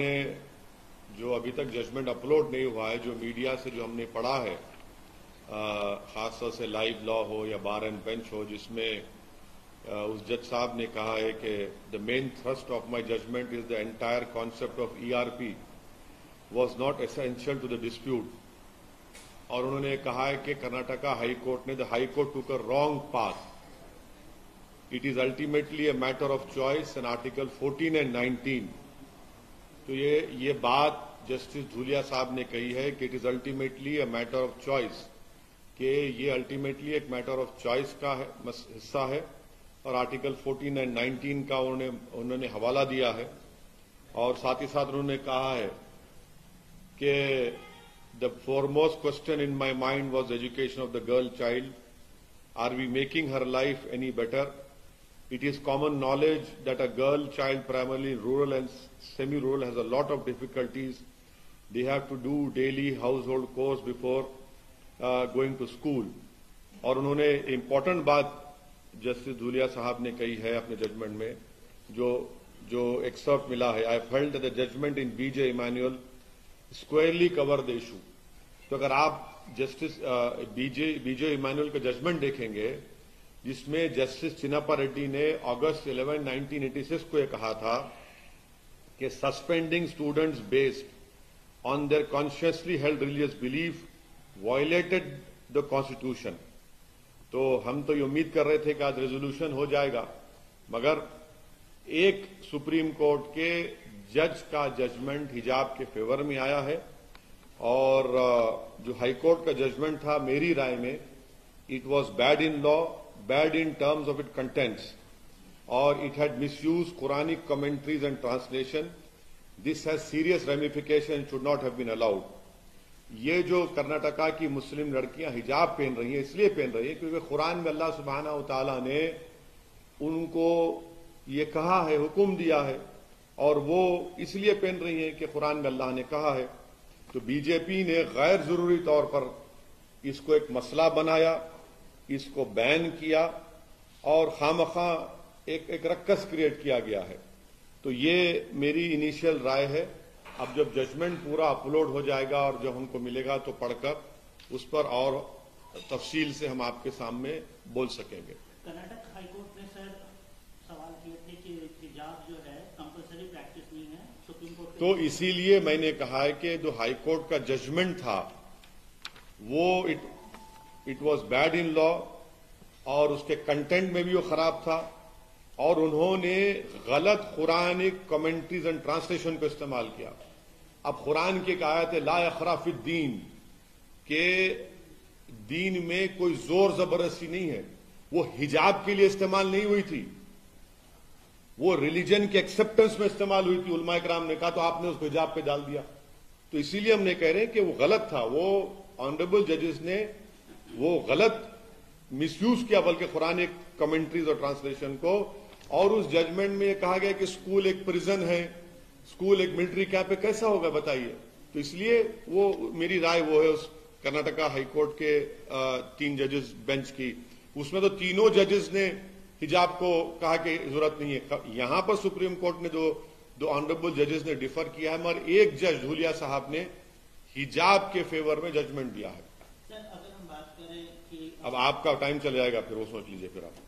نے جو ابھی تک ججمنٹ اپلوڈ نہیں ہوا ہے، جو میڈیا سے جو ہم نے پڑھا ہے، خاص طور سے لائیو لا ہو یا بار اینڈ بینچ ہو، جس میں اس جج صاحب نے کہا ہے کہ the main thrust of my judgment is the entire concept of ERP was not essential to the dispute. اور انہوں نے کہا ہے کہ کرناٹکا ہائی کورٹ نے دا ہائی کورٹ ٹوک a wrong path. It is ultimately a matter of choice in article 14 and 19. تو یہ بات جسٹس دھولیا صاحب نے کہی ہے کہ it is ultimately a matter of choice, کہ یہ الٹیمیٹلی ایک میٹر آف چوائس کا حصہ ہے. اور آرٹیکل 14 اینڈ 19 کا انہوں نے حوالہ دیا ہے. اور ساتھ ہی ساتھ انہوں نے کہا ہے کہ the foremost question in my mind was education of the girl child. Are we making her life any better? It is common knowledge that a girl child, primarily rural and semi-rural, has a lot of difficulties. They have to do daily household chores before going to school. اور انہوں نے important بات justice Dhulia صاحب نے کہی ہے اپنے judgment میں، جو ایکسرپٹ ملا ہے. I felt that the judgment in B.J. Emanuel squarely covered the issue. تو اگر آپ جسٹس بی جے ایمانوئل کا ججمنٹ دیکھیں گے، جس میں جسٹس چنپا ریڈی نے اگست 11, 1986 کو یہ کہا تھا کہ suspending students based on their consciously held religious belief violated the constitution. تو ہم تو یہ امید کر رہے تھے کہ آج ریزولوشن ہو جائے گا، مگر ایک سپریم کورٹ کے جج کا ججمنٹ حجاب کے فیور میں آیا ہے. اور جو ہائی کورٹ کا ججمنٹ تھا میری رائے میں it was bad in law, bad in terms of it contents, اور it had misuse Quranic commentaries and translation. This has serious ramification, should not have been allowed. یہ جو کرناٹکا کی مسلم لڑکیاں حجاب پہن رہی ہیں، اس لیے پہن رہی ہیں کیونکہ قرآن میں اللہ سبحانہ و تعالیٰ نے ان کو یہ کہا ہے، حکم دیا ہے، اور وہ اس لیے پہن رہی ہیں کہ قرآن میں اللہ نے کہا ہے. تو بی جے پی نے غیر ضروری طور پر اس کو ایک مسئلہ بنایا، اس کو بین کیا، اور خواہ ایک رکس کریٹ کیا گیا ہے. تو یہ میری انیشیل رائے ہے. اب جب ججمنٹ پورا اپلوڈ ہو جائے گا اور جب ہم کو ملے گا تو پڑھ کر اس پر اور تفصیل سے ہم آپ کے سامنے بول سکیں گے. کرناٹک ہائی کورٹ نے سر سوال کیے تھے کہ حجاب جو ہے کمپلسری پریکٹس نہیں ہے، سپریم کورٹ تو اسی لیے میں نے کہا ہے کہ جو ہائی کورٹ کا ججمنٹ تھا وہ اٹ واز بیڈ ان لا، اور اس کے کنٹینٹ میں بھی وہ خراب تھا، اور انہوں نے غلط قرآنک کمنٹریز اینڈ ٹرانسلیشن کو استعمال کیا. اب قرآن کی ایک آیت ہے لا اکراہ فی الدین، کہ دین میں کوئی زور زبردستی نہیں ہے. وہ حجاب کے لیے استعمال نہیں ہوئی تھی، وہ ریلیجن کے ایکسپٹنس میں استعمال ہوئی تھی. علماء کرام نے کہا تو آپ نے اس کو حجاب پہ ڈال دیا. تو اسی لیے ہم نے کہہ رہے ہیں کہ وہ غلط تھا. وہ آنریبل ججز نے وہ غلط مس یوز کیا بلکہ قرآن کمنٹریز اور ٹرانسلیشن کو. اور اس ججمنٹ میں یہ کہا گیا کہ اسکول ایک پرزن ہے، اسکول ایک ملٹری کیمپ ہے، کیسا ہوگا بتائیے. تو اس لیے وہ میری رائے وہ ہے اس کرناٹکا ہائی کورٹ کے 3 ججز بینچ کی. اس میں تو تینوں ججز نے حجاب کو کہا کہ ضرورت نہیں ہے. یہاں پر سپریم کورٹ نے دو آنریبل ججز نے ڈیفر کیا ہے، مگر ایک جج دھولیا صاحب نے حجاب کے فیور میں ججمنٹ دیا ہے. سر اگر ہم بات کریں کہ اب آپ کا ٹائم چل جائے گا، پھر وہ سوچ لیجیے پھر آپ.